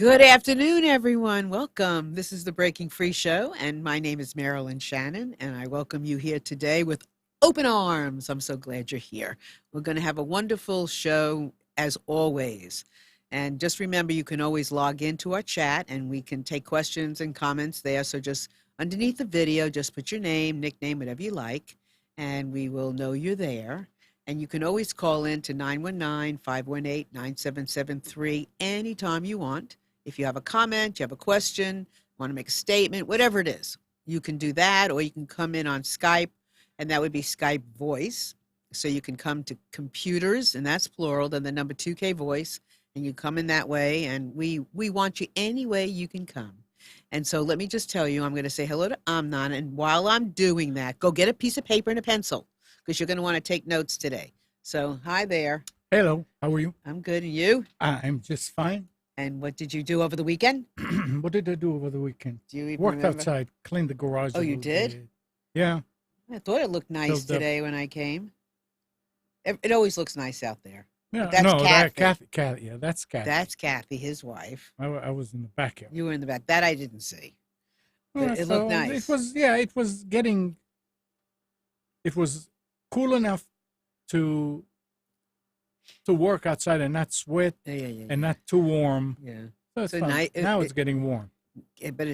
Good afternoon, everyone. Welcome. This is the Breaking Free Show, and my name is Marilyn Shannon, and I welcome you here today with open arms. I'm so glad you're here. We're going to have a wonderful show as always. And just remember, you can always log into our chat and we can take questions and comments there. So just underneath the video, just put your name, nickname, whatever you like, and we will know you're there. And you can always call in to 919-518-9773 anytime you want. If you have a comment, you have a question, want to make a statement, whatever it is, you can do that, or you can come in on Skype, and that would be Skype voice. So you can come to computers, and that's plural, then the number 2K voice, and you come in that way, and we want you any way you can come. And so let me just tell you, I'm going to say hello to Amnon, and while I'm doing that, go get a piece of paper and a pencil, because you're going to want to take notes today. So hi there. Hello, how are you? I'm good, and you? I'm just fine. And what did you do over the weekend? What did I do over the weekend? Do you even Worked remember? outside, cleaned the garage. Oh, a you little did? bit. Yeah. I thought it looked nice Filled up. today when I came. It always looks nice out there. Yeah, But that's Kathy. Kathy. Yeah, that's Kathy. That's Kathy, his wife. I was in the backyard. You were in the back. That I didn't see. But it So looked nice. It was cool enough to work outside and not sweat Yeah. and not too warm. Yeah. So it's So fun. Now it's getting warm. But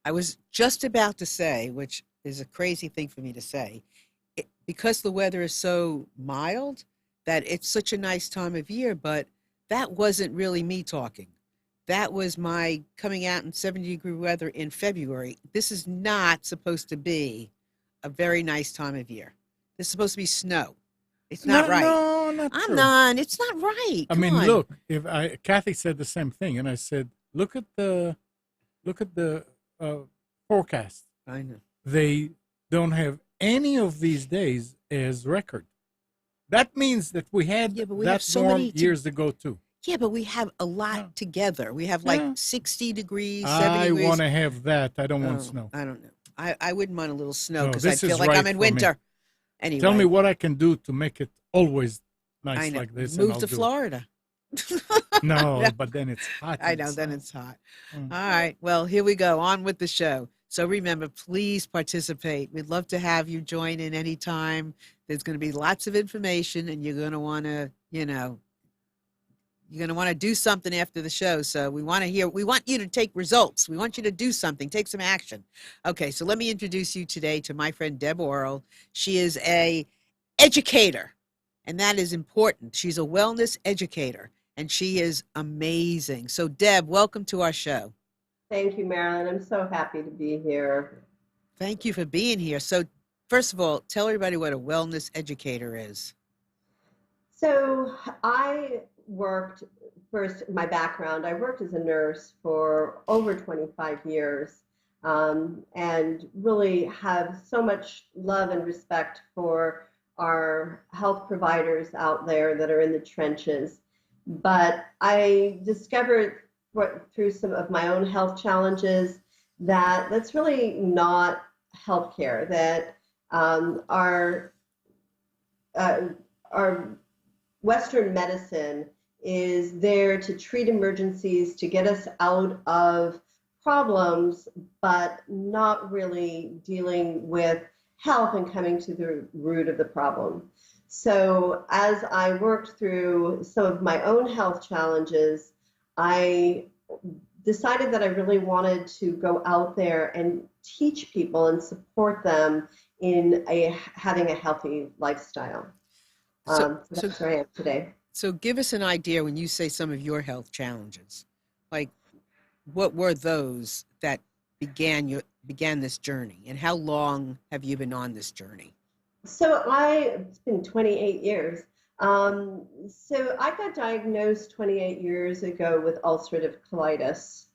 I was just about to say, which is a crazy thing for me to say, because the weather is so mild, that it's such a nice time of year, but that wasn't really me talking. That was my coming out in 70-degree weather in February. This is not supposed to be a very nice time of year. This is supposed to be snow. It's not right. No, not I'm true. not. It's not right. I Come mean, on. look. Kathy said the same thing, and I said, look at the forecast. I know. They don't have any of these days as record. That means that we had Yeah, but we that have so warm many years ago too. Yeah, but we have a lot Yeah. together. We have like Yeah. 60 degrees, 70 I degrees. want to have that. I don't want Oh, snow. I don't know. I wouldn't mind a little snow No, because I this feel is like I'm right in for me. winter. Anyway, Tell me what I can do to make it always I nice know. like this. and Move I'll to do it. Florida. No, No, but then it's hot. I know, inside. then it's hot. Mm. All right. Well, here we go. On with the show. So remember, please participate. We'd love to have you join in anytime. There's going to be lots of information, and you're going to want to, you're going to want to do something after the show. So we want you to take results. We want you to do something, take some action. Okay, so let me introduce you today to my friend Deb Orol. She is a educator, and that is important. She's a wellness educator, and she is amazing. So Deb, welcome to our show. Thank you, Marilyn. I'm so happy to be here. Thank you for being here. So first of all, tell everybody what a wellness educator is. So I worked, first, my background, I worked as a nurse for over 25 years and really have so much love and respect for our health providers out there that are in the trenches. But I discovered through some of my own health challenges that's really not healthcare, that our Western medicine is there to treat emergencies, to get us out of problems, but not really dealing with health and coming to the root of the problem. So as I worked through some of my own health challenges, I decided that I really wanted to go out there and teach people and support them in having a healthy lifestyle. So that's where I am today. So give us an idea when you say some of your health challenges. Like, what were those that began this journey, and how long have you been on this journey? So it's been 28 years. So I got diagnosed 28 years ago with ulcerative colitis.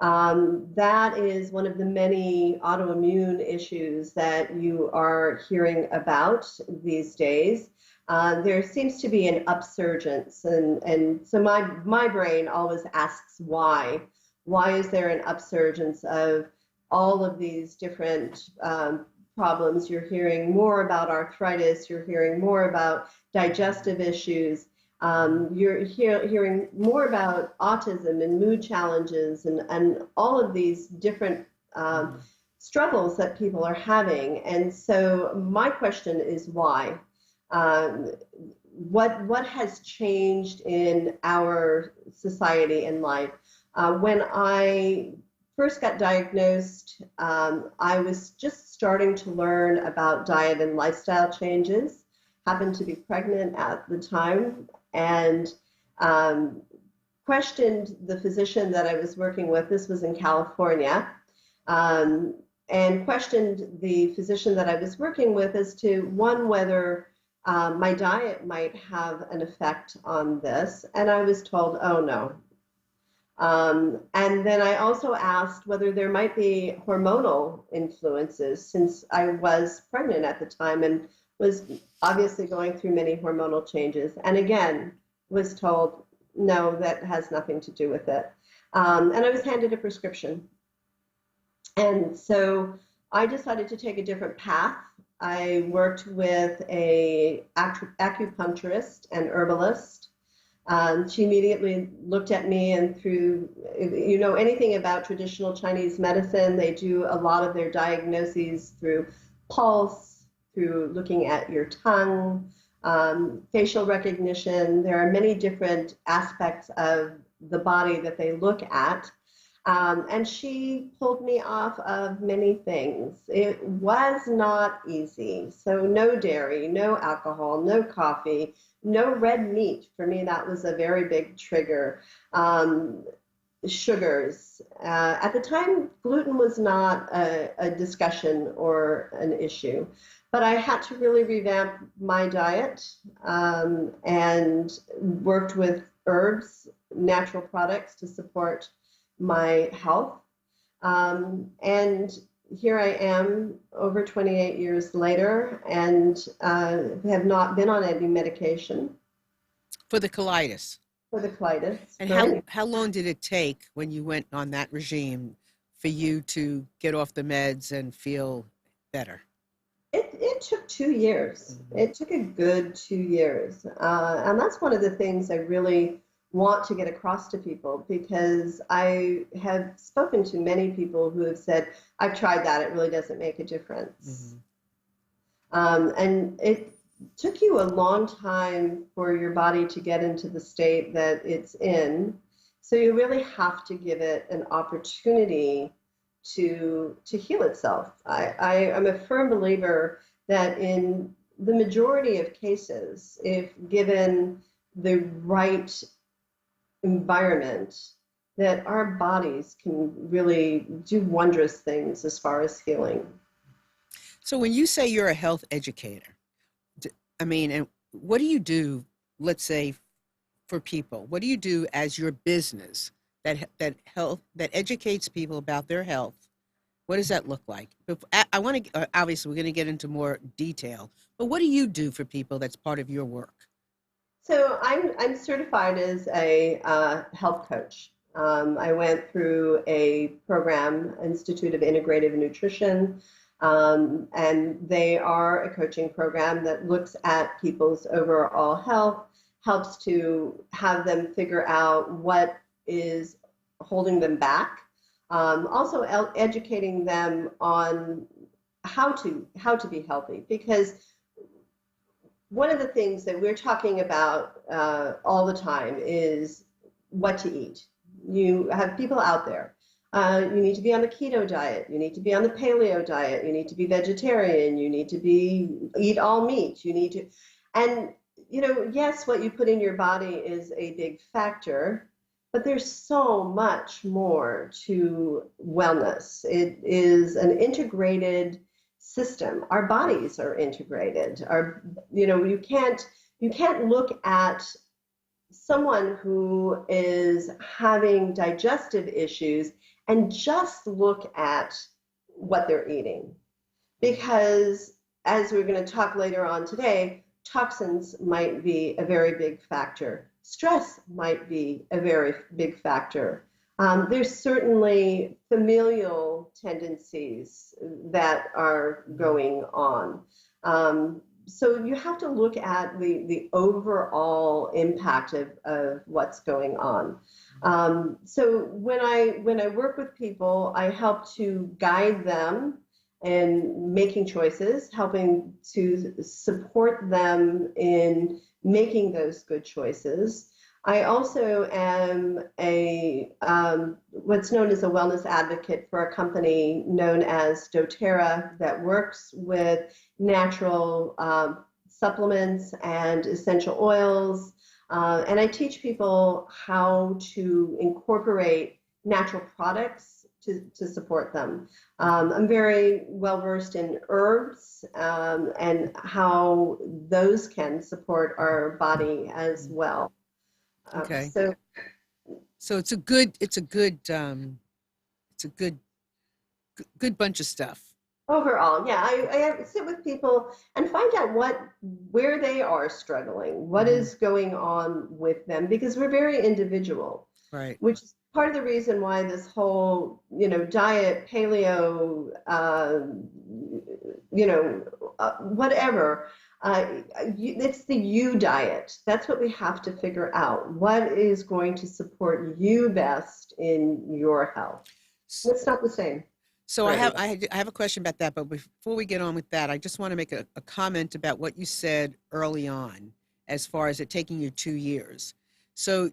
That is one of the many autoimmune issues that you are hearing about these days. There seems to be an upsurgence, and so my brain always asks why. Why is there an upsurgence of all of these different problems? You're hearing more about arthritis, you're hearing more about digestive issues, You're hearing more about autism and mood challenges and all of these different struggles that people are having. And so my question is why? What has changed in our society and life? When I first got diagnosed, I was just starting to learn about diet and lifestyle changes. Happened to be pregnant at the time, and questioned the physician that I was working with. This was in California. And questioned the physician that I was working with as to, one, whether my diet might have an effect on this. And I was told, oh, no. And then I also asked whether there might be hormonal influences, since I was pregnant at the time and was obviously going through many hormonal changes. And again, was told, no, that has nothing to do with it. And I was handed a prescription. And so I decided to take a different path. I worked with a acupuncturist and herbalist. She immediately looked at me, and through, you know, anything about traditional Chinese medicine, they do a lot of their diagnoses through pulse, through looking at your tongue, facial recognition. There are many different aspects of the body that they look at. And she pulled me off of many things. It was not easy. So no dairy, no alcohol, no coffee, no red meat. For me, that was a very big trigger. Sugars. At the time, gluten was not a discussion or an issue. But I had to really revamp my diet and worked with herbs, natural products to support my health. And here I am over 28 years later, and have not been on any medication. For the colitis. For the colitis. And how long did it take when you went on that regime for you to get off the meds and feel better? It took 2 years. Mm-hmm. It took a good 2 years. And that's one of the things I really want to get across to people, because I have spoken to many people who have said, I've tried that, it really doesn't make a difference. Mm-hmm. And it took you a long time for your body to get into the state that it's in. So you really have to give it an opportunity to heal itself. I am a firm believer that in the majority of cases, if given the right environment, that our bodies can really do wondrous things as far as healing. So when you say you're a health educator, I mean, and what do you do, let's say, for people? What do you do as your business that educates people about their health? What does that look like? I want to, obviously, we're going to get into more detail, but what do you do for people that's part of your work? So I'm certified as a health coach. I went through a program, Institute of Integrative Nutrition, and they are a coaching program that looks at people's overall health, helps to have them figure out what is holding them back. Also educating them on how to be healthy, because one of the things that we're talking about all the time is what to eat. You have people out there. You need to be on the keto diet. You need to be on the paleo diet. You need to be vegetarian. You need to eat all meat. You need to, and you know, yes, what you put in your body is a big factor, but there's so much more to wellness. It is an integrated system. Our bodies are integrated. You can't look at someone who is having digestive issues and just look at what they're eating, because as we're going to talk later on today, toxins might be a very big factor. Stress might be a very big factor. There's certainly familial tendencies that are going on. so you have to look at the overall impact of what's going on. So when I work with people, I help to guide them in making choices, helping to support them in making those good choices. I also am a what's known as a wellness advocate for a company known as doTERRA that works with natural supplements and essential oils. And I teach people how to incorporate natural products to support them. I'm very well versed in herbs and how those can support our body as well. Okay. So So it's a good bunch of stuff. overall, yeah, I sit with people and find out where they are struggling, what is going on with them, because we're very individual, Right. which is part of the reason why this whole, diet, paleo, whatever, it's the you diet. That's what we have to figure out. What is going to support you best in your health? It's not the same. So for I have everybody. I have a question about that, but before we get on with that, I just want to make a comment about what you said early on, as far as it taking you 2 years. So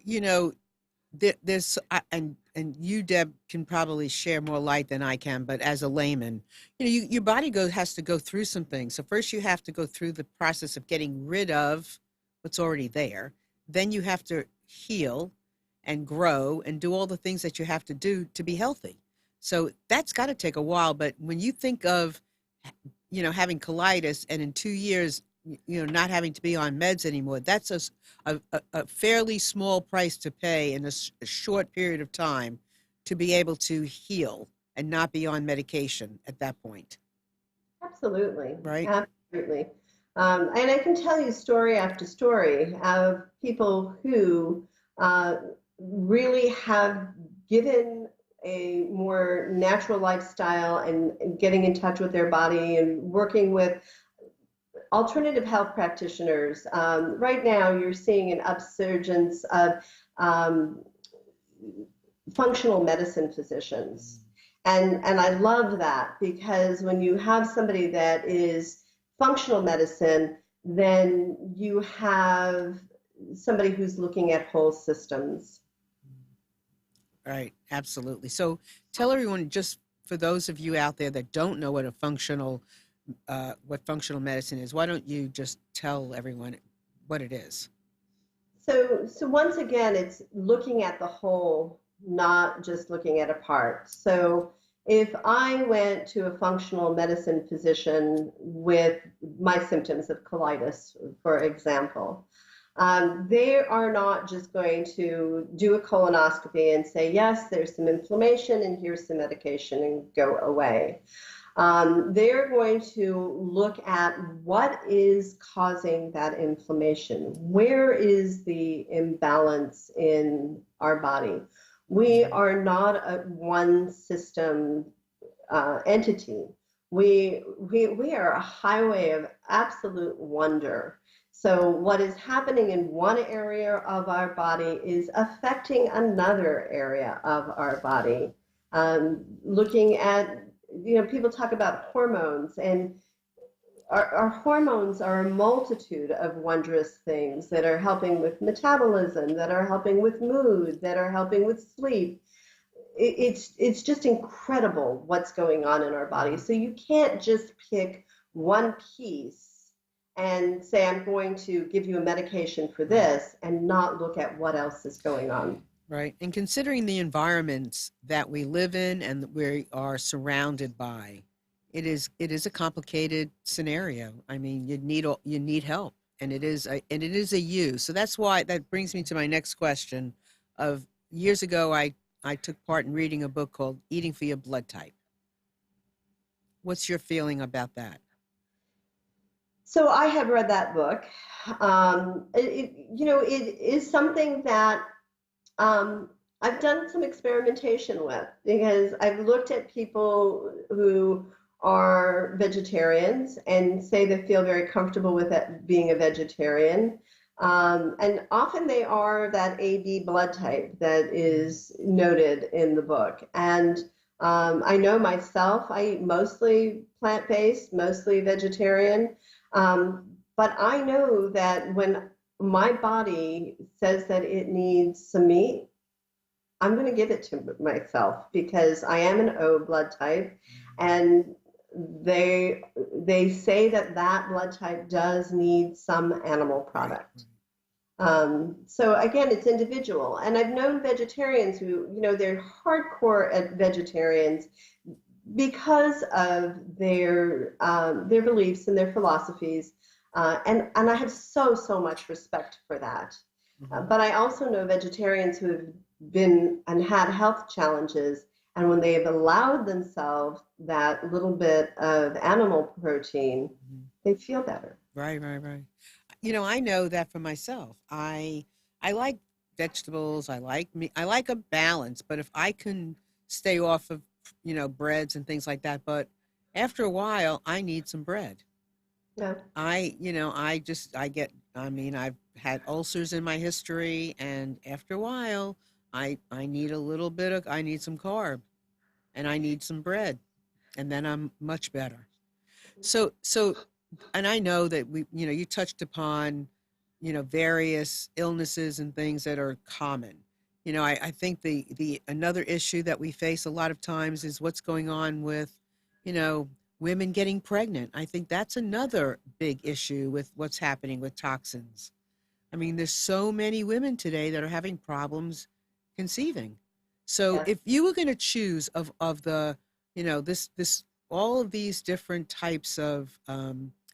there's and you, Deb, can probably share more light than I can, but as a layman, your body has to go through some things. So first you have to go through the process of getting rid of what's already there. Then you have to heal and grow and do all the things that you have to do to be healthy. So that's got to take a while. But when you think of, having colitis and in 2 years, not having to be on meds anymore, that's a fairly small price to pay in a short period of time to be able to heal and not be on medication at that point. Absolutely. Right? Absolutely. And I can tell you story after story of people who really have given a more natural lifestyle and getting in touch with their body and working with alternative health practitioners. Right now, you're seeing an upsurgence of functional medicine physicians. And I love that, because when you have somebody that is functional medicine, then you have somebody who's looking at whole systems. Right. Absolutely. So tell everyone, just for those of you out there that don't know what functional medicine is, why don't you just tell everyone what it is? So once again, it's looking at the whole, not just looking at a part. So if I went to a functional medicine physician with my symptoms of colitis, for example, they are not just going to do a colonoscopy and say, yes, there's some inflammation and here's some medication and go away. They're going to look at what is causing that inflammation. Where is the imbalance in our body? We are not a one system entity. We are a highway of absolute wonder. So what is happening in one area of our body is affecting another area of our body. Looking at, people talk about hormones, and our hormones are a multitude of wondrous things that are helping with metabolism, that are helping with mood, that are helping with sleep. It's just incredible what's going on in our body. So you can't just pick one piece and say, I'm going to give you a medication for this, and not look at what else is going on. Right. And considering the environments that we live in and that we are surrounded by, it is a complicated scenario. I mean, you need help, and it is a you. So that's why that brings me to my next question. Of years ago, I took part in reading a book called Eating for Your Blood Type. What's your feeling about that? So I have read that book. It is something that I've done some experimentation with, because I've looked at people who are vegetarians and say they feel very comfortable with it being a vegetarian. And often they are that AB blood type that is noted in the book. And I know myself, I eat mostly plant-based, mostly vegetarian. But I know that when my body says that it needs some meat, I'm going to give it to myself because I am an O blood type, and they say that that blood type does need some animal product. So again, it's individual, and I've known vegetarians who, they're hardcore vegetarians because of their beliefs and their philosophies, and I have so much respect for that. But I also know vegetarians who have been and had health challenges, and when they have allowed themselves that little bit of animal protein, they feel better. Right. I know that for myself. I like vegetables. I like meat. I like a balance, but if I can stay off of, breads and things like that, but after a while, I need some bread. Yeah. I've had ulcers in my history, and after a while, I need I need some carb, and I need some bread, and then I'm much better. So, and I know that you touched upon, various illnesses and things that are common. I think the another issue that we face a lot of times is what's going on with, you know, women getting pregnant. I think that's another big issue with what's happening with toxins. I mean, there's so many women today that are having problems conceiving. So Yes. if you were going to choose of the, this all of these different types of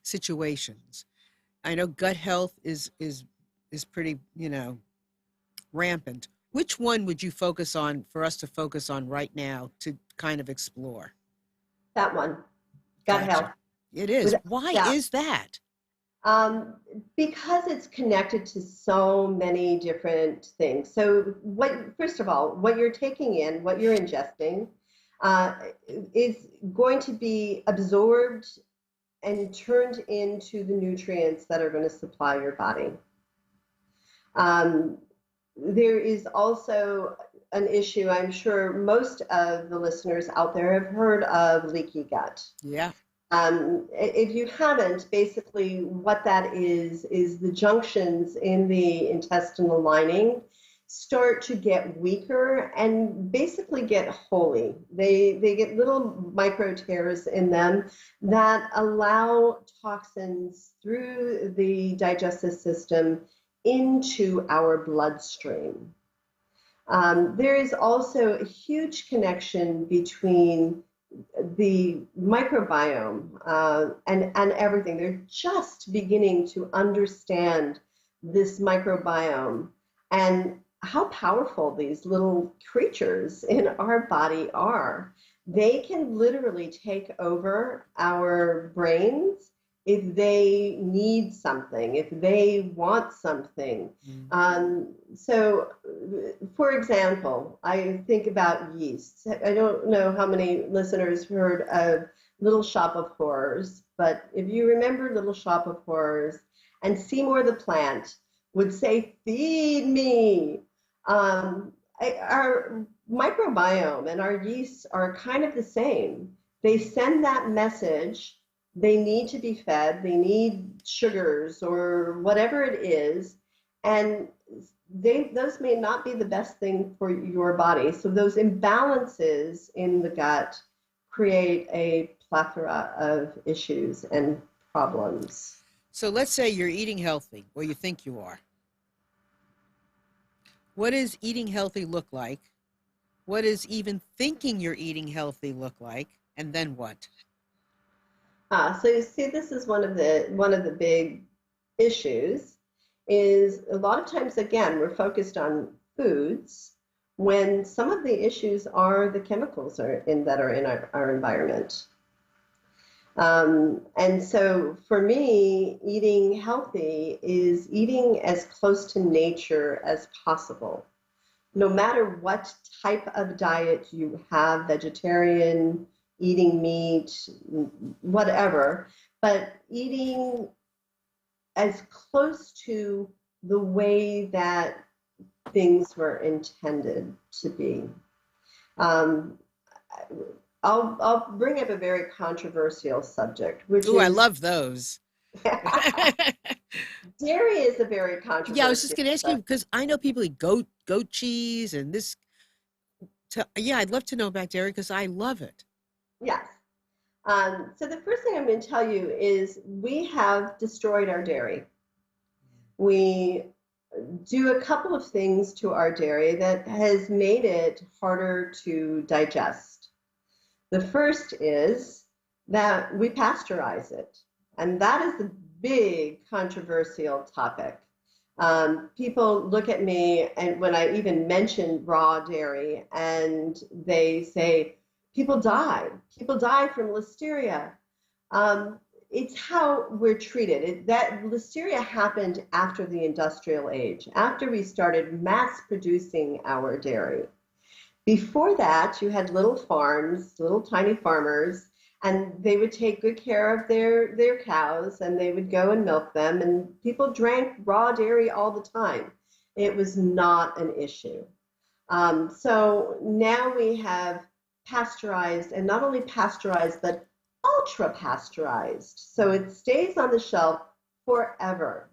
situations, I know gut health is pretty, rampant. Which one would you focus on for us to focus on right now to kind of explore? That one, gut health. Gotcha. It is. Without Why doubt. is that? Um, because it's connected to so many different things. So, first of all, what you're taking in, what you're ingesting, uh, is going to be absorbed and turned into the nutrients that are going to supply your body. Um, there is also an issue, I'm sure most of the listeners out there have heard of leaky gut. Yeah. If you haven't, basically what that is the junctions in the intestinal lining start to get weaker and basically get holy. They get little micro tears in them that allow toxins through the digestive system into our bloodstream. There is also a huge connection between the microbiome and everything. They're just beginning to understand this microbiome and how powerful these little creatures in our body are. They can literally take over our brains if they need something, if they want something. So, for example, I think about yeast. I don't know how many listeners heard of Little Shop of Horrors, but if you remember Little Shop of Horrors, and Seymour the plant would say, "Feed me." Our microbiome and our yeasts are kind of the same. They send that message. They need to be fed, they need sugars or whatever it is, and those may not be the best thing for your body. So those imbalances in the gut create a plethora of issues and problems. So let's say you're eating healthy, or you think you are. What does eating healthy look like? What does even thinking you're eating healthy look like? And then what? So you see, this is one of the big issues. Is a lot of times, again, we're focused on foods when some of the issues are the chemicals that are in our environment. And so for me, eating healthy is eating as close to nature as possible. No matter what type of diet you have, vegetarian, eating meat, whatever, but eating as close to the way that things were intended to be. Um, I'll bring up a very controversial subject, which Ooh, I is love those. dairy is a very Yeah, I was just controversial going to ask you subject. because I know people eat goat cheese and this. Yeah, I'd love to know about dairy because I love it. Yes. So the first thing I'm going to tell you is we have destroyed our dairy. We do a couple of things to our dairy that has made it harder to digest. The first is that we pasteurize it, and that is a big controversial topic. People look at me, and when I even mention raw dairy, and they say, people die. People die from listeria. It's how we're treated. That listeria happened after the industrial age, after we started mass producing our dairy. Before that, you had little farms, little tiny farmers, and they would take good care of their cows, and they would go and milk them, and people drank raw dairy all the time. It was not an issue. So now we have pasteurized, and not only pasteurized, but ultra pasteurized. So it stays on the shelf forever.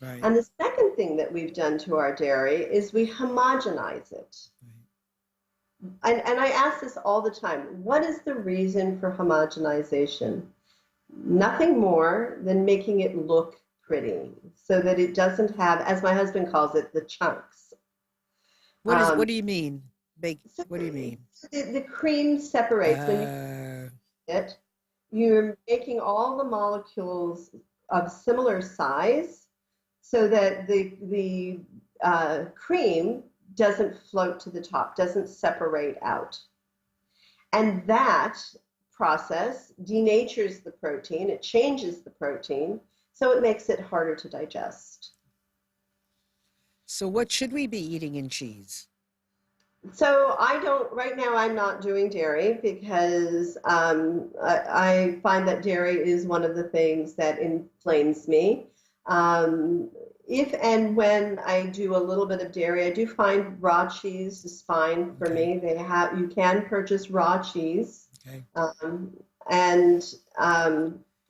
Right. And the second thing that we've done to our dairy is we homogenize it. And I ask this all the time. What is the reason for homogenization? Nothing more than making it look pretty so that it doesn't have, as my husband calls it, the chunks. What do you mean? So What do you mean? the cream separates. When you it, you're making all the molecules of similar size so that the cream doesn't float to the top, doesn't separate out. And that process denatures the protein, it changes the protein, so it makes it harder to digest. So what should we be eating in cheese? So right now I'm not doing dairy because I find that dairy is one of the things that inflames me. If and when I do a little bit of dairy, I do find raw cheese is fine for me. You can purchase raw cheese, and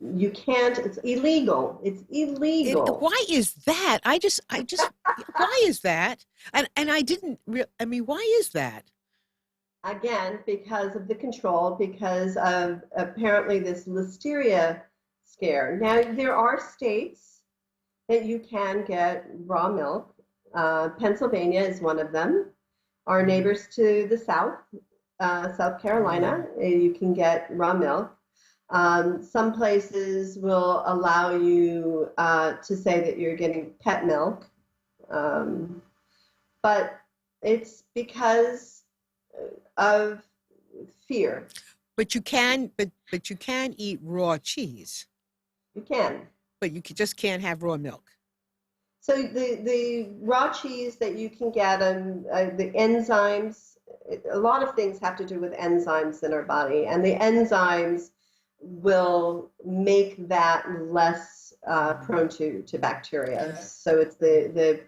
you can't. It's illegal. It's illegal. Why is that? Why is that? And I didn't. I mean, why is that? Again, because of the control, because of apparently this listeria scare. Now there are states that you can get raw milk. Pennsylvania is one of them. Our neighbors to the south, South Carolina, you can get raw milk. Some places will allow you to say that you're getting pet milk, but it's because of fear. But you can eat raw cheese. You can. But you just can't have raw milk. So the raw cheese that you can get, the enzymes, a lot of things have to do with enzymes in our body, and the enzymes will make that less prone to bacteria. So it's the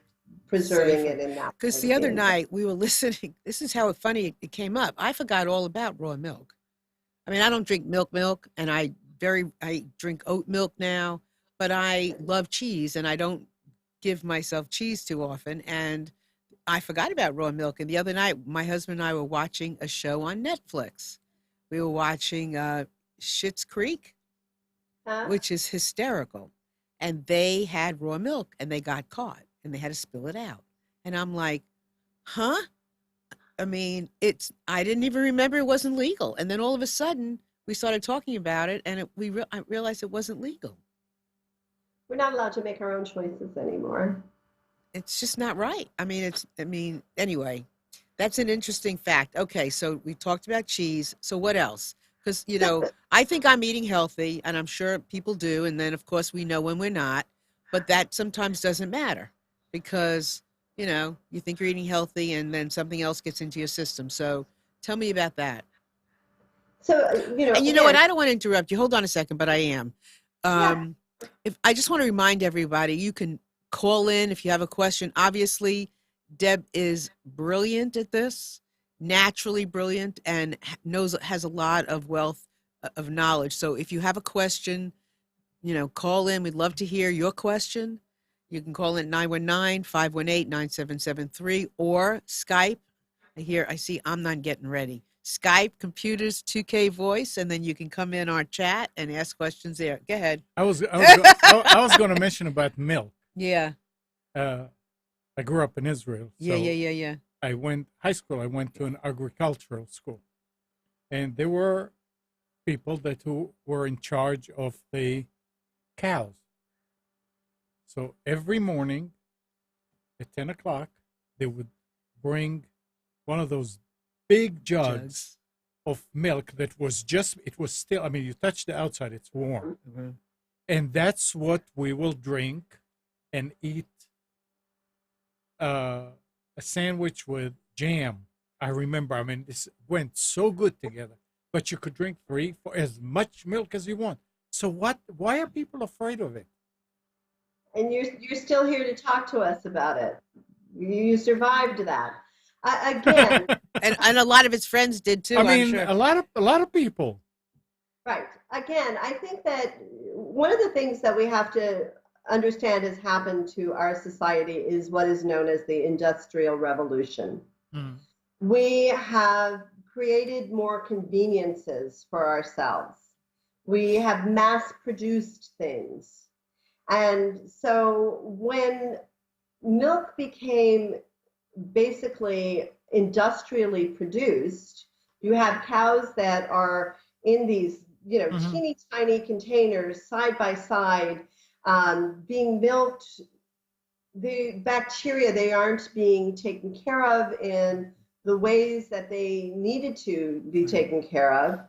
preserving it in that. Because the other night we were listening. This is how funny it came up. I forgot all about raw milk. I mean, I don't drink milk, and I drink oat milk now. But I love cheese, and I don't give myself cheese too often. And I forgot about raw milk. And the other night, my husband and I were watching a show on Netflix. We were watching Schitt's Creek, which is hysterical. And they had raw milk, and they got caught, and they had to spill it out. And I'm like, huh? I mean, I didn't even remember it wasn't legal. And then all of a sudden, we started talking about it, and I realized it wasn't legal. We're not allowed to make our own choices anymore. It's just not right. Anyway, that's an interesting fact. Okay, so we talked about cheese. So what else? Because, I think I'm eating healthy, and I'm sure people do. And then, of course, we know when we're not. But that sometimes doesn't matter because, you think you're eating healthy, and then something else gets into your system. So tell me about that. So, And you know what? again, I don't want to interrupt you. Hold on a second, but I am. yeah, If I just want to remind everybody, you can call in if you have a question. Obviously, Deb is brilliant at this, naturally brilliant, and has a lot of wealth of knowledge. So if you have a question, call in. We'd love to hear your question. You can call in 919-518-9773 or Skype. I see I'm not getting ready. Skype, computers, 2K voice, and then you can come in our chat and ask questions there. Go ahead. I was going to mention about milk. Yeah. I grew up in Israel. Yeah, so yeah. I went I went to an agricultural school, and there were people who were in charge of the cows. So every morning at 10 o'clock, they would bring one of those big jugs of milk that was it was still, I mean, you touch the outside, it's warm. Mhm. And that's what we will drink and eat a sandwich with jam. I remember, I mean, this went so good together. But you could drink for as much milk as you want. So why are people afraid of it? and you're still here to talk to us about it. You survived that. Again, And a lot of his friends did too, I I'm mean, sure. a lot of people. right. Again, I think that one of the things that we have to understand has happened to our society is what is known as the Industrial Revolution. Mm. We have created more conveniences for ourselves. We have mass produced things. And so when milk became basically industrially produced, you have cows that are in these, Mhm. teeny tiny containers side by side, being milked. The bacteria, they aren't being taken care of in the ways that they needed to be taken care of.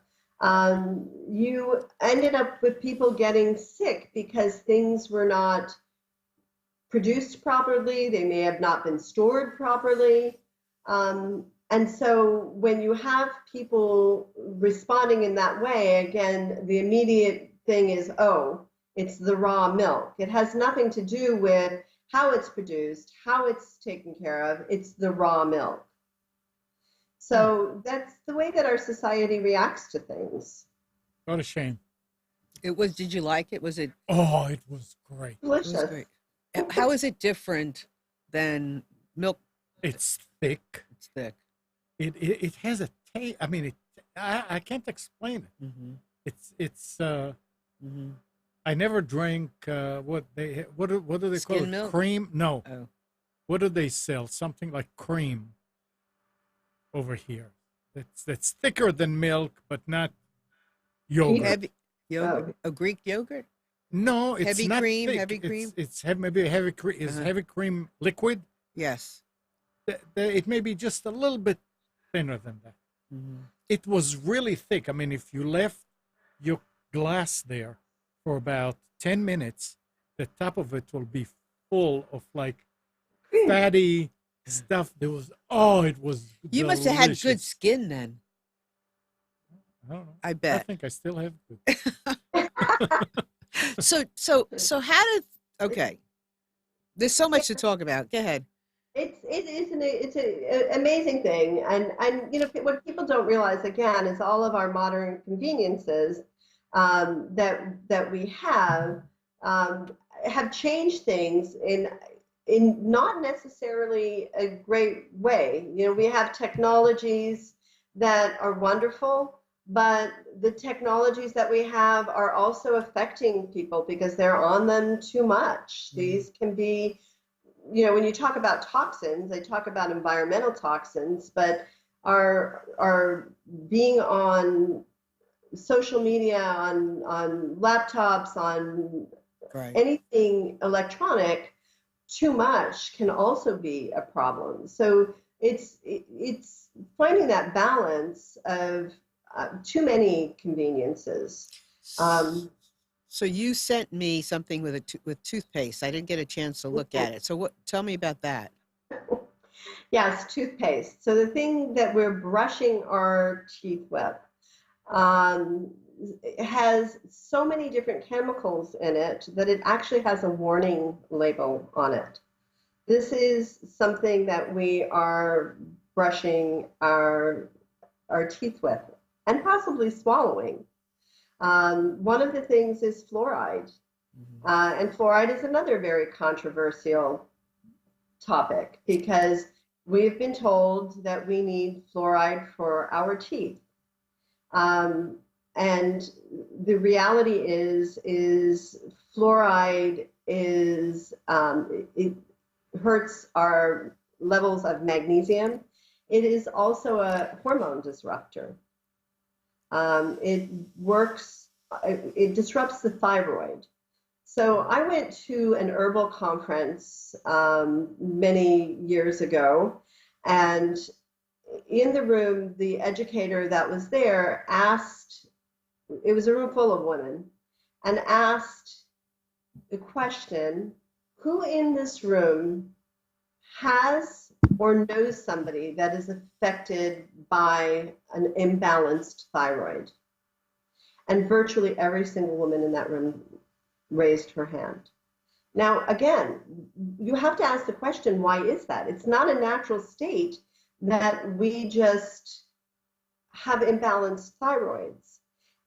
You ended up with people getting sick because things were not produced properly. They may have not been stored properly. And so when you have people responding in that way, again, the immediate thing is, oh, it's the raw milk. It has nothing to do with how it's produced, how it's taken care of. It's the raw milk. So that's the way that our society reacts to things. What a shame. Did you like it? Was it Oh, it was great. Delicious. great? How is it different than milk? It's thick. It's thick. It has a taste. I mean, I can't explain it. Mm-hmm. It's Mm-hmm. I never drank what do they call Skim it? milk? Cream? No. Oh. What do they sell? Something like cream over here. That's thicker than milk, but not yogurt. Heavy yogurt? A Greek yogurt? No, it's Heavy not cream, thick. heavy cream? Maybe heavy cream. Is Uh-huh. heavy cream liquid? Yes. It may be just a little bit thinner than that. Mm-hmm. It was really thick. I mean, if you left your glass there for about 10 minutes, the top of it will be full of like fatty stuff. It was You must have had good delicious. skin then. I don't know. I I bet. think I still have good. So how did okay? There's so much to talk about. Go ahead. It's an amazing thing, and what people don't realize again is all of our modern conveniences that we have changed things in not necessarily a great way. We have technologies that are wonderful, but the technologies that we have are also affecting people because they're on them too much. These can be, when you talk about toxins, they talk about environmental toxins, but are being on social media, on laptops, on Right. anything electronic, too much can also be a problem. So it's finding that balance of too many conveniences. So you sent me something with toothpaste. I didn't get a chance to look at it. So tell me about that. Yes, toothpaste. So the thing that we're brushing our teeth with. it has so many different chemicals in it that it actually has a warning label on it. This is something that we are brushing our teeth with and possibly swallowing. One of the things is fluoride. And fluoride is another very controversial topic because we've been told that we need fluoride for our teeth. And the reality is fluoride is, it hurts our levels of magnesium. It is also a hormone disruptor. It disrupts the thyroid. So I went to an herbal conference many years ago, and in the room, the educator that was there asked, it was a room full of women, and asked the question, who in this room has or knows somebody that is affected by an imbalanced thyroid? And virtually every single woman in that room raised her hand. Now, again, you have to ask the question, why is that? It's not a natural state that we just have imbalanced thyroids.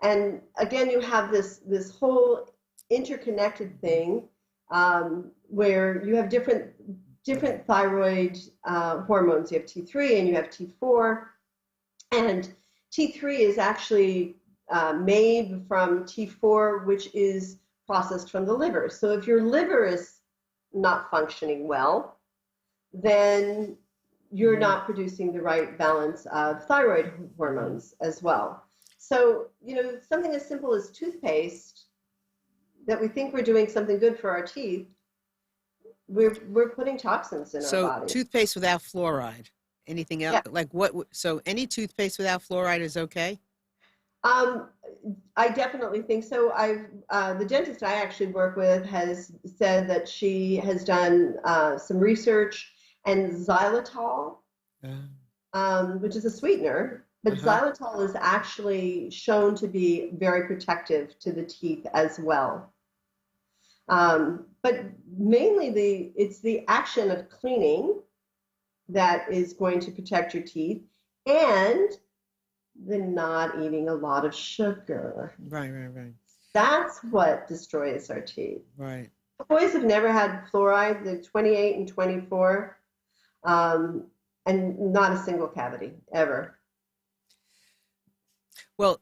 And again, you have this whole interconnected thing where you have different thyroid hormones. You have T3 and you have T4. And T3 is actually made from T4, which is processed from the liver. So if your liver is not functioning well, then you're not producing the right balance of thyroid hormones as well. So, something as simple as toothpaste, that we think we're doing something good for our teeth, we're putting toxins in our bodies. So toothpaste without fluoride, anything else? Yeah. Like what? So any toothpaste without fluoride is okay? I definitely think so. The dentist I actually work with has said that she has done some research, and xylitol, which is a sweetener, but xylitol is actually shown to be very protective to the teeth as well. But mainly it's the action of cleaning that is going to protect your teeth, and the not eating a lot of sugar. Right. That's what destroys our teeth. Right. Boys have never had fluoride, the 28 and 24, and not a single cavity ever. Well,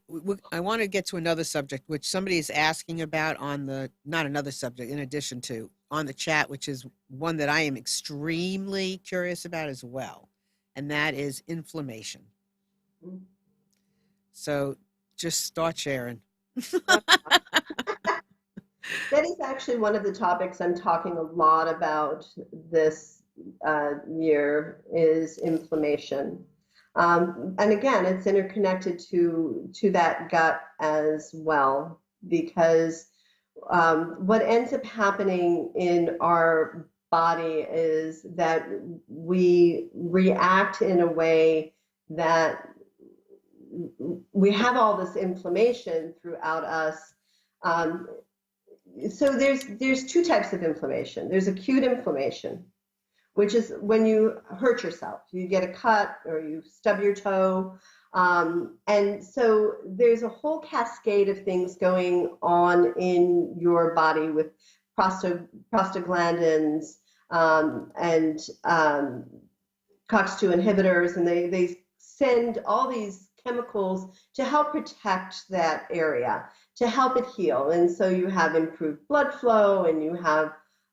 I want to get to another subject, which somebody is asking about not another subject, in addition to on the chat, which is one that I am extremely curious about as well, and that is inflammation. Mm-hmm. So just start sharing. That is actually one of the topics I'm talking a lot about this year is inflammation. And again, it's interconnected to that gut as well, because what ends up happening in our body is that we react in a way that we have all this inflammation throughout us. So there's two types of inflammation. There's acute inflammation, which is when you hurt yourself. You get a cut or you stub your toe. And so there's a whole cascade of things going on in your body with prostaglandins and COX-2 inhibitors, and they send all these chemicals to help protect that area, to help it heal. And so you have improved blood flow, and you have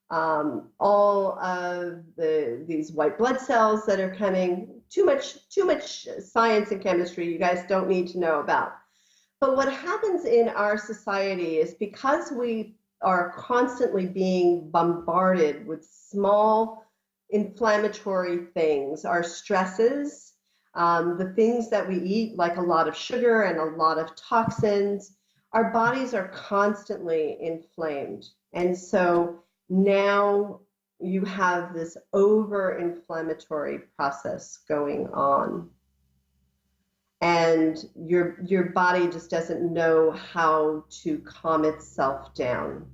all of these white blood cells that are coming. Too much science and chemistry you guys don't need to know about. But what happens in our society is, because we are constantly being bombarded with small inflammatory things, our stresses, the things that we eat, like a lot of sugar and a lot of toxins, our bodies are constantly inflamed. And so now you have this over-inflammatory process going on. and your body just doesn't know how to calm itself down.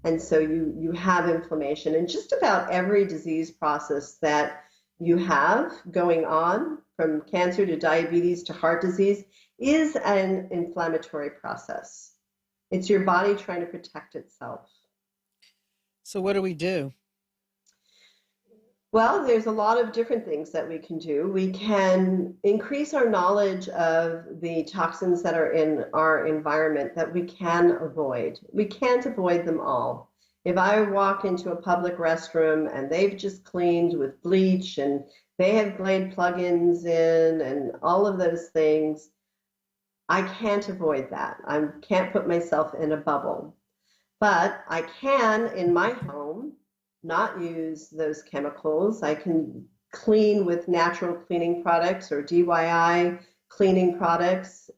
And so you have inflammation. And just about every disease process that you have going on, from cancer to diabetes to heart disease, is an inflammatory process. It's your body trying to protect itself. So what do we do? Well, there's a lot of different things that we can do. We can increase our knowledge of the toxins that are in our environment that we can avoid. We can't avoid them all. If I walk into a public restroom and they've just cleaned with bleach and they have Glade plugins in and all of those things, I can't avoid that. I can't put myself in a bubble. But I can, in my home, not use those chemicals. I can clean with natural cleaning products or DIY cleaning products,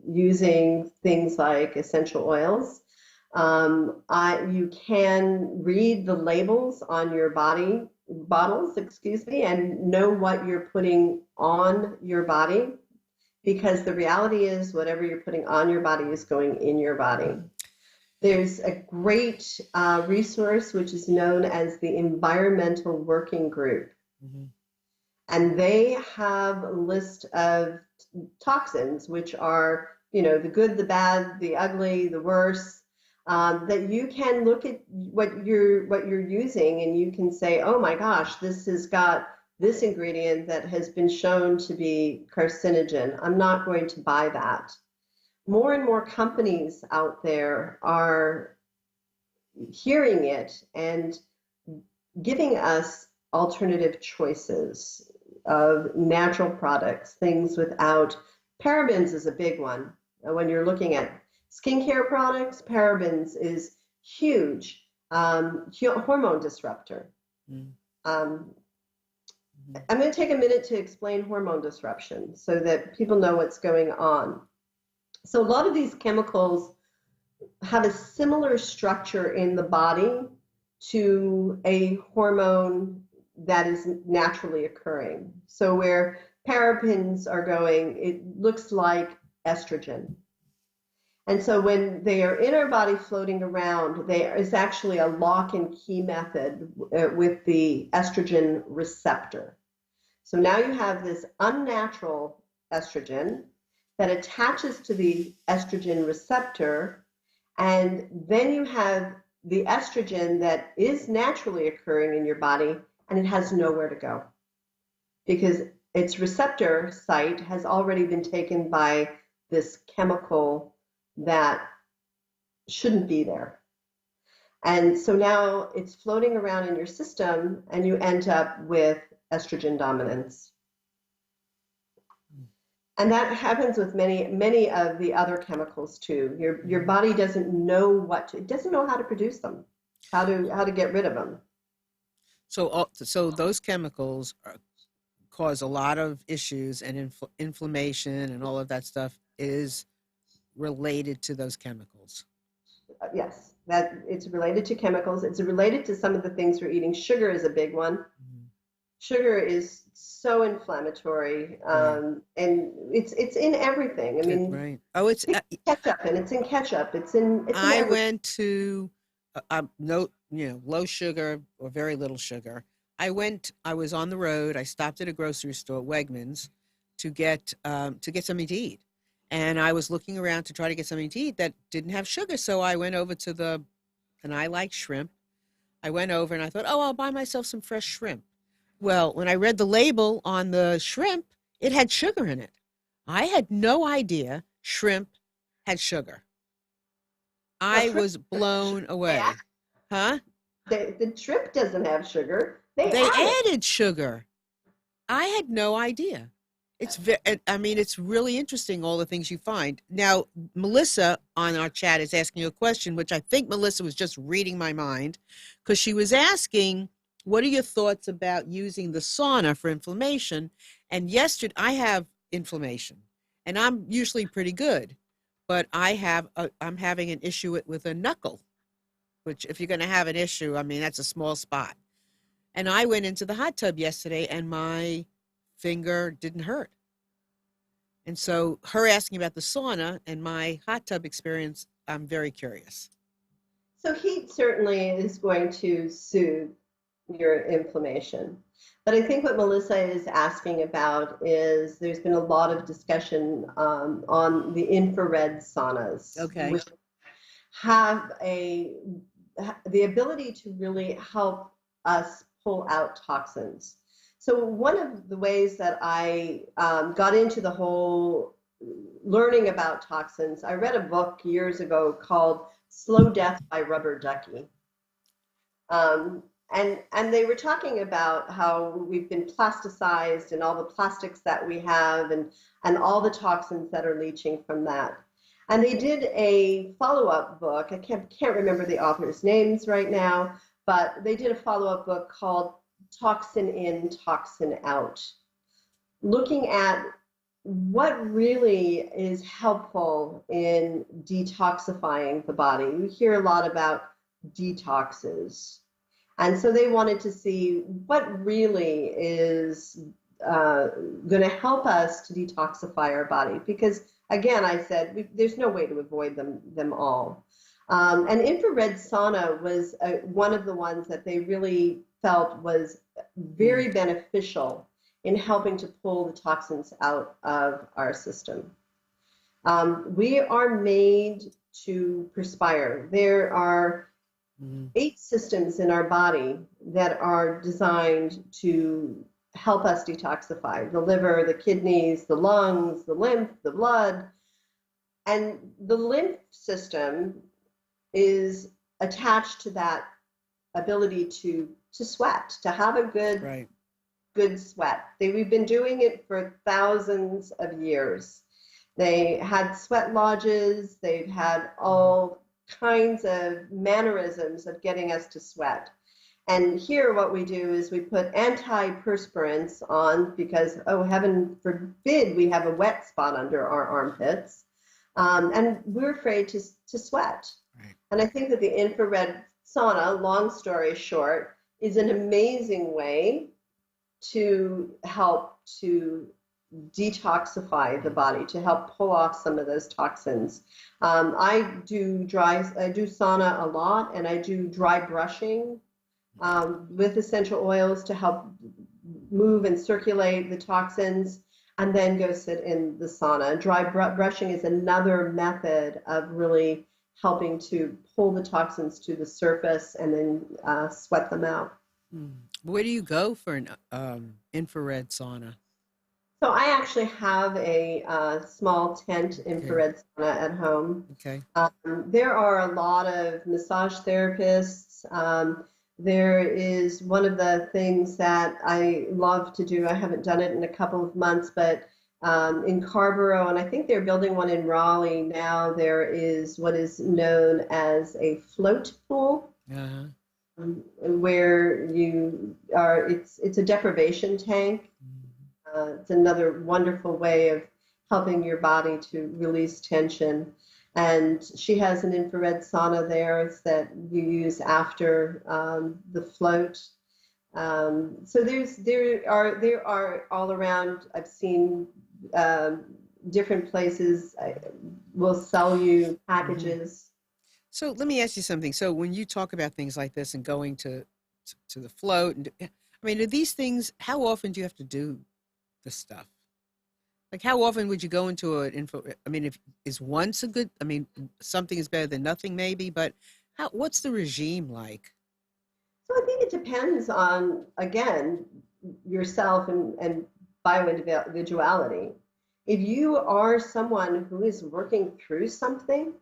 using things like essential oils. You can read the labels on your bottles, and know what you're putting on your body, because the reality is whatever you're putting on your body is going in your body. There's a great resource which is known as the Environmental Working Group. Mm-hmm. And they have a list of toxins, which are, the good, the bad, the ugly, the worse, that you can look at what you're using, and you can say, oh my gosh, this has got this ingredient that has been shown to be carcinogen. I'm not going to buy that. More and more companies out there are hearing it and giving us alternative choices of natural products, things without parabens is a big one. When you're looking at skincare products, parabens is huge, hormone disruptor. I'm going to take a minute to explain hormone disruption so that people know what's going on. So a lot of these chemicals have a similar structure in the body to a hormone that is naturally occurring. So where parabens are going, it looks like estrogen. And so when they are in our body floating around, there is actually a lock and key method with the estrogen receptor. So now you have this unnatural estrogen that attaches to the estrogen receptor, and then you have the estrogen that is naturally occurring in your body, and it has nowhere to go because its receptor site has already been taken by this chemical that shouldn't be there. And so now it's floating around in your system, and you end up with estrogen dominance. And that happens with many of the other chemicals too. Your body doesn't know it doesn't know how to produce them, how to get rid of them. So those chemicals cause a lot of issues, and inflammation and all of that stuff is related to those chemicals. Yes, that it's related to chemicals. It's related to some of the things we're eating. Sugar is a big one. Mm-hmm. Sugar is so inflammatory, and it's in everything. I mean, right? Oh, it's ketchup, and it's in ketchup. I went to low sugar or very little sugar. I was on the road. I stopped at a grocery store, Wegmans, to get something to eat, and I was looking around to try to get something to eat that didn't have sugar. So I went over and I like shrimp. I went over and I thought, I'll buy myself some fresh shrimp. Well, when I read the label on the shrimp, it had sugar in it. I had no idea shrimp had sugar. I was blown away. Yeah. Huh? The shrimp doesn't have sugar. They added sugar. I had no idea. It's really interesting, all the things you find. Now, Melissa on our chat is asking you a question, which I think Melissa was just reading my mind, because she was asking, what are your thoughts about using the sauna for inflammation? And yesterday, I have inflammation, and I'm usually pretty good, but I'm having an issue with a knuckle, which if you're going to have an issue, that's a small spot. And I went into the hot tub yesterday, and my finger didn't hurt. And so her asking about the sauna and my hot tub experience, I'm very curious. So heat certainly is going to soothe your inflammation. But I think what Melissa is asking about is there's been a lot of discussion on the infrared saunas, Okay. which have the ability to really help us pull out toxins. So one of the ways that I got into the whole learning about toxins, I read a book years ago called Slow Death by Rubber Ducky. Um, and they were talking about how we've been plasticized and all the plastics that we have and all the toxins that are leaching from that. And they did a follow-up book. I can't remember the authors' names right now, but they did a follow-up book called Toxin In, Toxin Out, looking at what really is helpful in detoxifying the body. We hear a lot about detoxes. And so they wanted to see what really is going to help us to detoxify our body. Because, again, I said there's no way to avoid them all. And infrared sauna was one of the ones that they really felt was very beneficial in helping to pull the toxins out of our system. We are made to perspire. There are 8 systems in our body that are designed to help us detoxify: the liver, the kidneys, the lungs, the lymph, the blood. And the lymph system is attached to that ability to sweat, to have a good sweat. We've been doing it for thousands of years. They had sweat lodges. They've had all kinds of mannerisms of getting us to sweat. And here what we do is we put antiperspirants on because, oh, heaven forbid, we have a wet spot under our armpits. And we're afraid to sweat. Right. And I think that the infrared sauna, long story short, is an amazing way to help to detoxify the body, to help pull off some of those toxins. I do sauna a lot, and I do dry brushing with essential oils to help move and circulate the toxins, and then go sit in the sauna. Dry brushing is another method of really helping to pull the toxins to the surface and then sweat them out. Where do you go for an infrared sauna? So I actually have a small tent infrared sauna at home. Okay. There are a lot of massage therapists. There is one of the things that I love to do. I haven't done it in a couple of months, but in Carborough, and I think they're building one in Raleigh now, there is what is known as a float pool. Uh-huh. Where you are, it's a deprivation tank. It's another wonderful way of helping your body to release tension. And she has an infrared sauna there that you use after the float. So there are all around. I've seen different places will sell you packages. So let me ask you something. So when you talk about things like this and going to the float, and I mean, are these things? How often do you have to do this stuff? Like, how often would you go into an info? I mean, is once a good? I mean, something is better than nothing, maybe. But what's the regime like? So I think it depends on, again, yourself and bioindividuality. If you are someone who is working through something.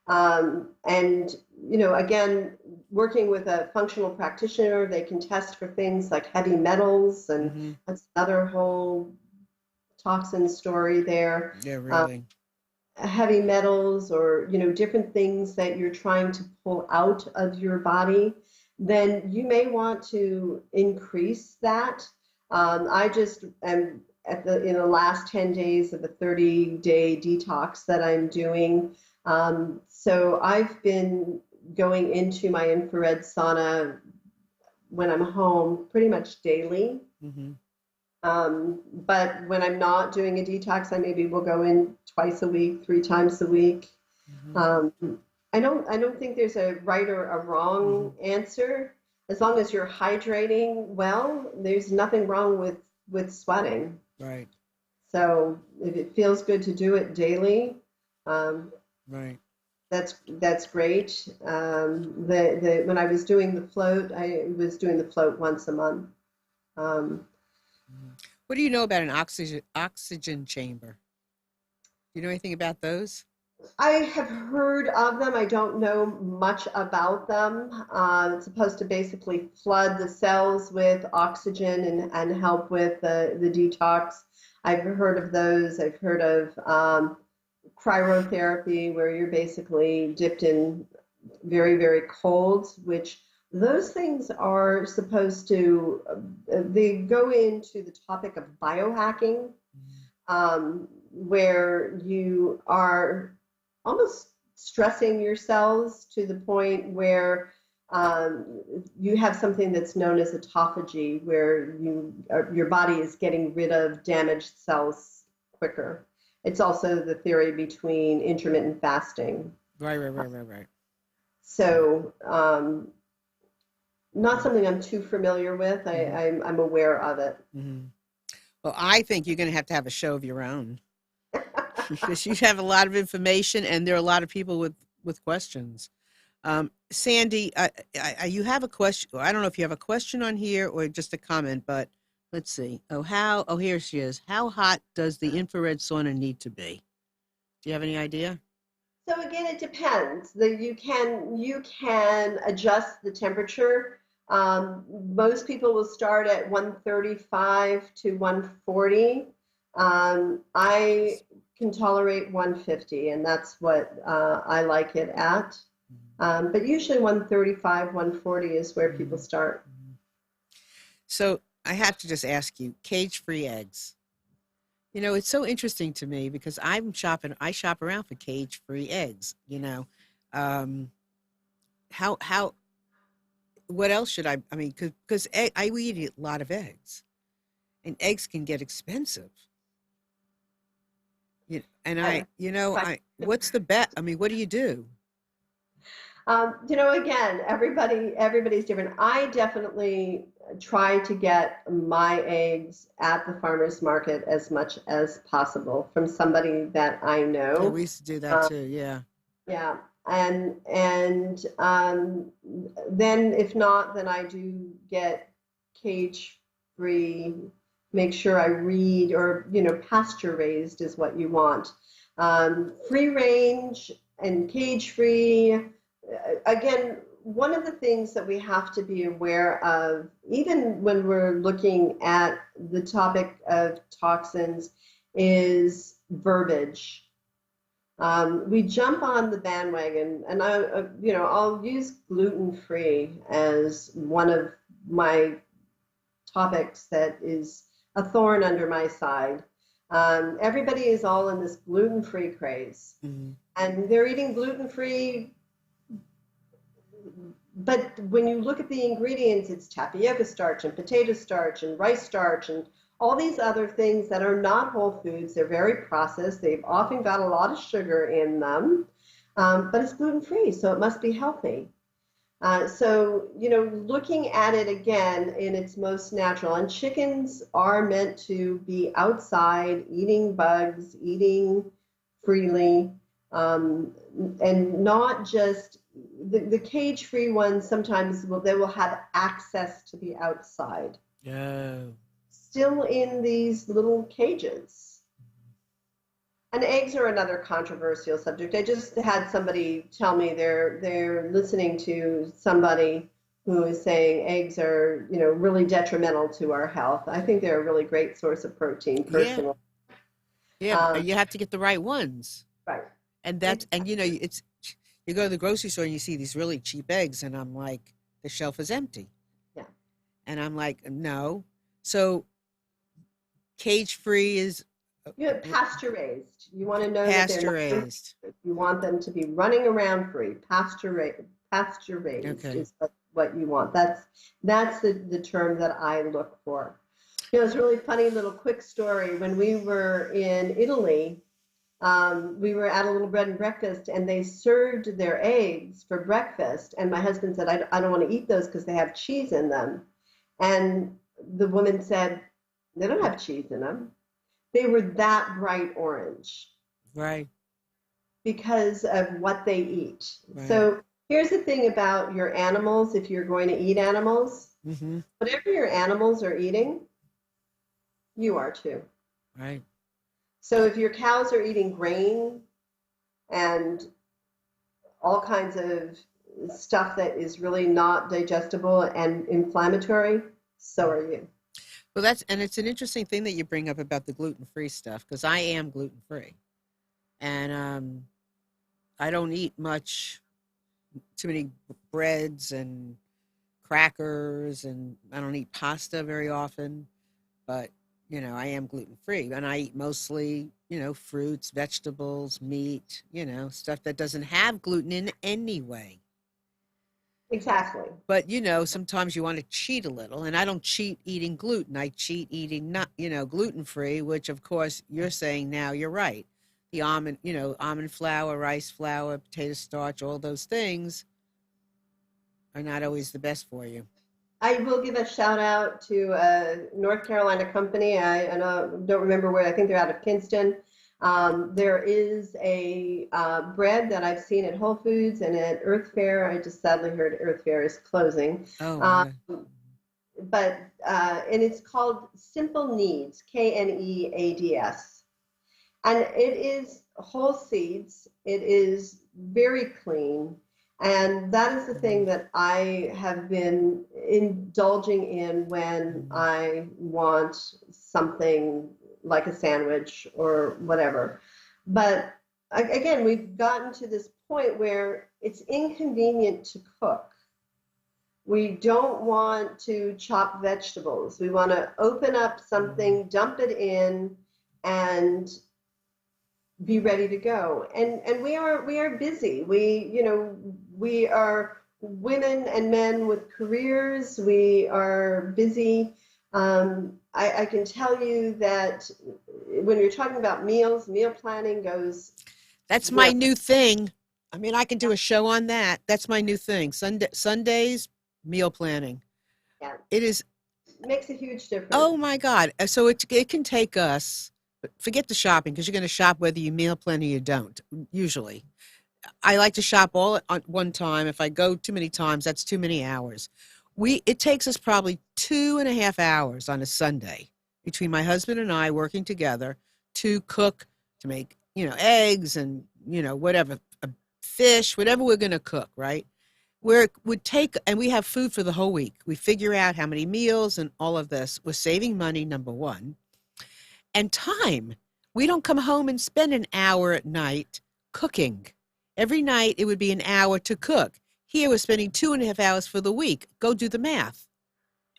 And, again, working with a functional practitioner, they can test for things like heavy metals, and that's another whole toxin story there. Yeah, really. Heavy metals or, different things that you're trying to pull out of your body, then you may want to increase that. I just am in the last 10 days of a 30-day detox that I'm doing. So I've been going into my infrared sauna when I'm home pretty much daily. But when I'm not doing a detox, I maybe will go in twice a week, 3 times a week. Mm-hmm. I don't think there's a right or a wrong answer. As long as you're hydrating well, there's nothing wrong with sweating. Right. So if it feels good to do it daily, um, Right. that's great. When I was doing the float, I was doing the float once a month. Um, What do you know about an oxygen chamber? Do you know anything about those? I have heard of them. I don't know much about them. It's supposed to basically flood the cells with oxygen and help with the detox. I've heard of those. I've heard of cryotherapy, where you're basically dipped in very, very cold, which those things are supposed to, they go into the topic of biohacking, where you are almost stressing your cells to the point where you have something that's known as autophagy, where your body is getting rid of damaged cells quicker. It's also the theory between intermittent fasting. Right. So, not something I'm too familiar with. I'm aware of it. Mm-hmm. Well, I think you're going to have a show of your own because you have a lot of information, and there are a lot of people with questions. Sandy, you have a question. I don't know if you have a question on here or just a comment, but let's see. Oh, here she is. How hot does the infrared sauna need to be? Do you have any idea? So again, it depends. You can adjust the temperature. Most people will start at 135 to 140. I can tolerate 150, and that's what I like it at. But usually 135, 140 is where people start. So I have to just ask you, cage-free eggs. You know, it's so interesting to me because I shop around for cage-free eggs, you know. Um, how, what else should I mean, because I eat a lot of eggs, and eggs can get expensive. What's the bet? I mean, what do you do? Again, everybody's different. I definitely try to get my eggs at the farmer's market as much as possible from somebody that I know. Yeah, we used to do that too. Yeah. Yeah, and then if not, then I do get cage free. Make sure I read, or pasture raised is what you want. Free range and cage free. Again, one of the things that we have to be aware of, even when we're looking at the topic of toxins, is verbiage. We jump on the bandwagon, and I'll use gluten-free as one of my topics that is a thorn under my side. Everybody is all in this gluten-free craze, and they're eating gluten-free. But when you look at the ingredients, it's tapioca starch and potato starch and rice starch and all these other things that are not whole foods. They're very processed. They've often got a lot of sugar in them, but it's gluten-free, so it must be healthy. So, looking at it again in its most natural, and chickens are meant to be outside, eating bugs, eating freely, and not just the cage-free ones. Sometimes they will have access to the outside. Yeah. Still in these little cages. And eggs are another controversial subject. I just had somebody tell me they're listening to somebody who is saying eggs are, really detrimental to our health. I think they're a really great source of protein, personally. Yeah, you have to get the right ones. Right. And you go to the grocery store and you see these really cheap eggs, and I'm like, the shelf is empty. Yeah. And I'm like, no. So cage-free is pasture raised. You want to know pasture raised. You want them to be running around free. Pasture raised is what you want. That's the term that I look for. It's a really funny little quick story. When we were in Italy, we were at a little bread and breakfast, and they served their eggs for breakfast. And my husband said, I don't want to eat those because they have cheese in them. And the woman said, they don't have cheese in them. They were that bright orange. Right. Because of what they eat. Right. So here's the thing about your animals, if you're going to eat animals, whatever your animals are eating, you are too. Right. So if your cows are eating grain and all kinds of stuff that is really not digestible and inflammatory, so are you. Well, it's an interesting thing that you bring up about the gluten-free stuff, because I am gluten-free. And I don't eat too many breads and crackers, and I don't eat pasta very often, but, I am gluten-free, and I eat mostly, fruits, vegetables, meat, stuff that doesn't have gluten in anyway. Exactly. But, sometimes you want to cheat a little, and I don't cheat eating gluten. I cheat eating not, gluten-free, which, of course, you're saying now you're right. The almond flour, rice flour, potato starch, all those things are not always the best for you. I will give a shout out to a North Carolina company. I don't remember where. I think they're out of Kinston. There is a bread that I've seen at Whole Foods and at Earth Fare. I just sadly heard Earth Fare is closing. Oh, but and it's called Simple Needs, KNEADS. And it is whole seeds. It is very clean. And that is the thing that I have been indulging in when I want something like a sandwich or whatever. But again, we've gotten to this point where it's inconvenient to cook. We don't want to chop vegetables. We want to open up something, dump it in, and be ready to go. And we are busy. We are women and men with careers. We are busy. I can tell you that when you're talking about meals, meal planning goes. That's my new thing. I mean, I can do a show on that. That's my new thing. Sundays, meal planning. Yeah. It makes a huge difference. Oh my God. So it can take us, forget the shopping, because you're going to shop whether you meal plan or you don't, usually. I like to shop all at one time. If I go too many times, that's too many hours. It takes us probably 2.5 hours on a Sunday between my husband and I working together to cook, to make, eggs and, whatever, fish, whatever we're going to cook, right? Where it would take, and we have food for the whole week. We figure out how many meals and all of this. We're saving money, number one. And time. We don't come home and spend an hour at night cooking. Every night it would be an hour to cook. Here we're spending 2.5 hours for the week. Go do the math.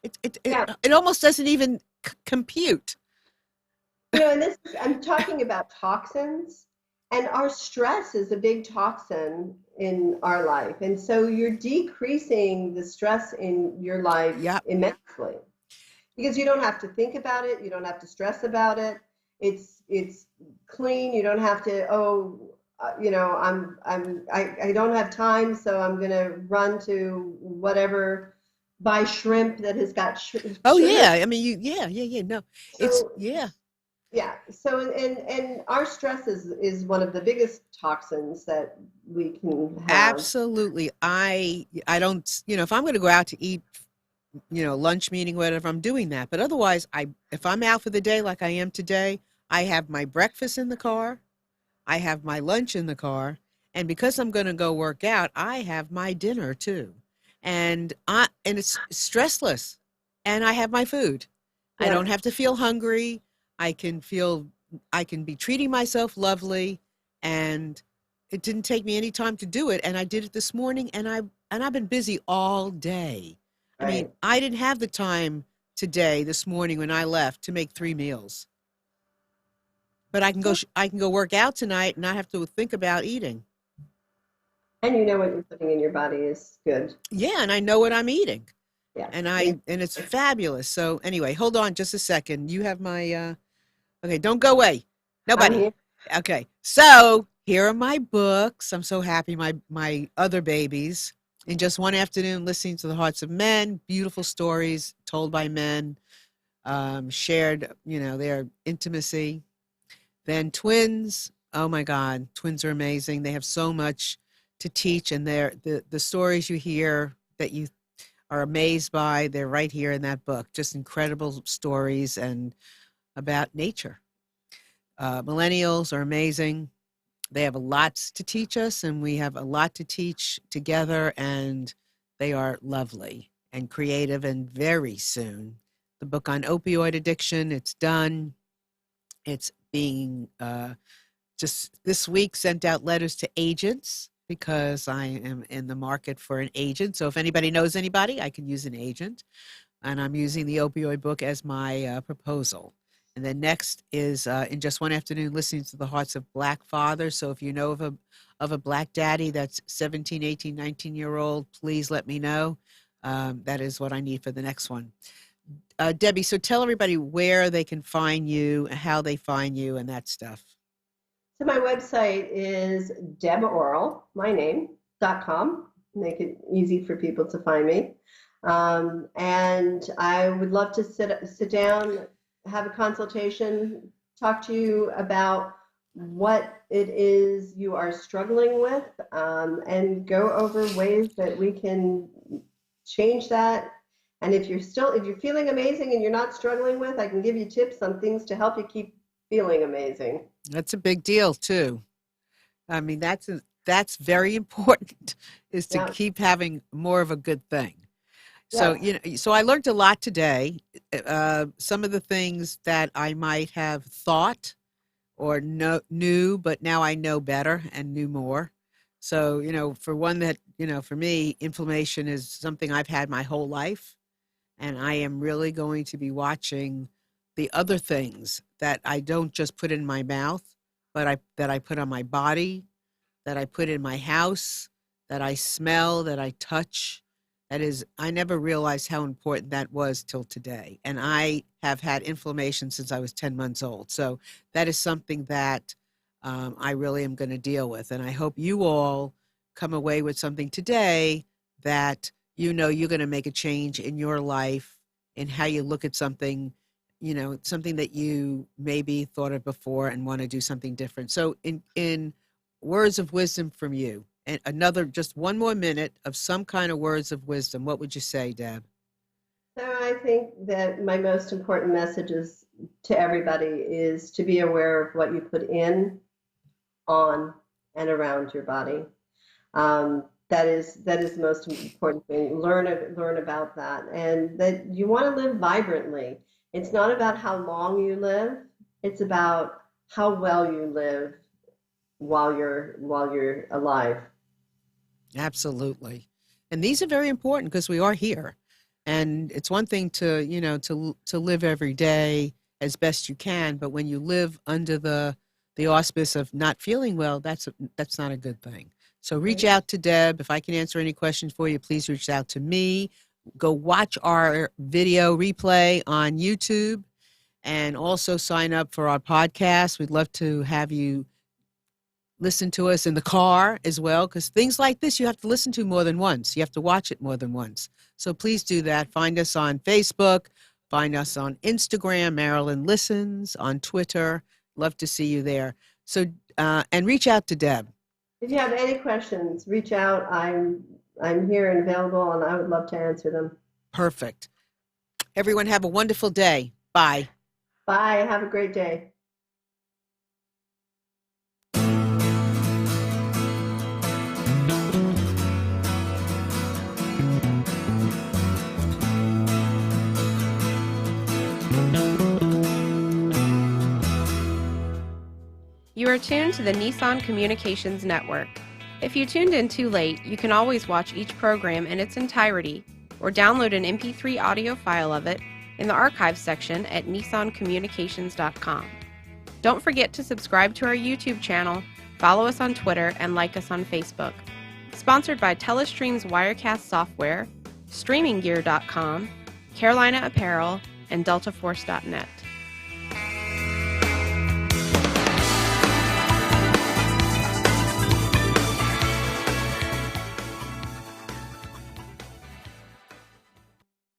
It almost doesn't even compute. And I'm talking about toxins, and our stress is a big toxin in our life. And so you're decreasing the stress in your life immensely, because you don't have to think about it. You don't have to stress about it. It's clean. You don't have to, I don't have time, so I'm going to run to whatever, buy shrimp that has got shrimp. Oh yeah. I mean, no, Yeah. So, and our stress is one of the biggest toxins that we can have. Absolutely. I don't, if I'm going to go out to eat, lunch meeting, whatever, I'm doing that. But otherwise, if I'm out for the day like I am today, I have my breakfast in the car. I have my lunch in the car. And because I'm going to go work out, I have my dinner too. And it's stressless. And I have my food. Yeah. I don't have to feel hungry. I can be treating myself lovely, and it didn't take me any time to do it. And I did it this morning, and I've been busy all day. Right. I mean, I didn't have the time this morning when I left to make 3 meals. But I can go work out tonight and not have to think about eating. And you know what you're putting in your body is good. Yeah, and I know what I'm eating. Yes. and it's fabulous. So anyway, hold on just a second. You have my okay, don't go away. I'm Nobody. here. Okay. So here are my books. I'm so happy. My other babies. In Just One Afternoon, Listening to the Hearts of Men, beautiful stories told by men, shared, their intimacy. Then Twins. Oh my God, twins are amazing. They have so much to teach, and the stories you hear that you are amazed by, they're right here in that book. Just incredible stories and about nature. Millennials are amazing. They have a lot to teach us, and we have a lot to teach together, and they are lovely and creative. And very soon, the book on opioid addiction, it's done. It's being just this week sent out letters to agents because I am in the market for an agent. So if anybody knows anybody, I can use an agent. And I'm using the opioid book as my proposal. And then next is In Just One Afternoon, Listening to the Hearts of Black Fathers. So if you know of a Black daddy that's 17, 18, 19-year-old, please let me know. That is what I need for the next one. Debbie, so tell everybody where they can find you, how they find you, and that stuff. So my website is Deb Orol, my name.com. Make it easy for people to find me. And I would love to sit down, have a consultation, talk to you about what it is you are struggling with, and go over ways that we can change that. And if you're feeling amazing and you're not struggling with, I can give you tips on things to help you keep feeling amazing. That's a big deal too. I mean, that's very important, is to keep having more of a good thing. So, so I learned a lot today. Some of the things that I might have thought or knew, but now I know better and knew more. So, for one that, for me, inflammation is something I've had my whole life. And I am really going to be watching the other things that I don't just put in my mouth, but that I put on my body, that I put in my house, that I smell, that I touch. That is, I never realized how important that was till today. And I have had inflammation since I was 10 months old. So that is something that I really am going to deal with. And I hope you all come away with something today that you're going to make a change in your life, in how you look at something, something that you maybe thought of before and want to do something different. So in words of wisdom from you, and just one more minute of some kind of words of wisdom, what would you say, Deb? So I think that my most important message is to everybody is to be aware of what you put in, on, and around your body. That is the most important thing. Learn about that, and that you want to live vibrantly. It's not about how long you live; it's about how well you live while you're alive. Absolutely, and these are very important because we are here, and it's one thing to to live every day as best you can, but when you live under the auspice of not feeling well, that's not a good thing. So reach out to Deb. If I can answer any questions for you, please reach out to me. Go watch our video replay on YouTube, and also sign up for our podcast. We'd love to have you listen to us in the car as well, because things like this you have to listen to more than once. You have to watch it more than once. So please do that. Find us on Facebook. Find us on Instagram, Marilyn Listens, on Twitter. Love to see you there. So, and reach out to Deb. If you have any questions, reach out. I'm here and available, and I would love to answer them. Perfect. Everyone have a wonderful day. Bye. Bye. Have a great day. You are tuned to the Nissan Communications Network. If you tuned in too late, you can always watch each program in its entirety or download an MP3 audio file of it in the archives section at nissancommunications.com. Don't forget to subscribe to our YouTube channel, follow us on Twitter, and like us on Facebook. Sponsored by Telestream's Wirecast software, streaminggear.com, Carolina Apparel, and DeltaForce.net.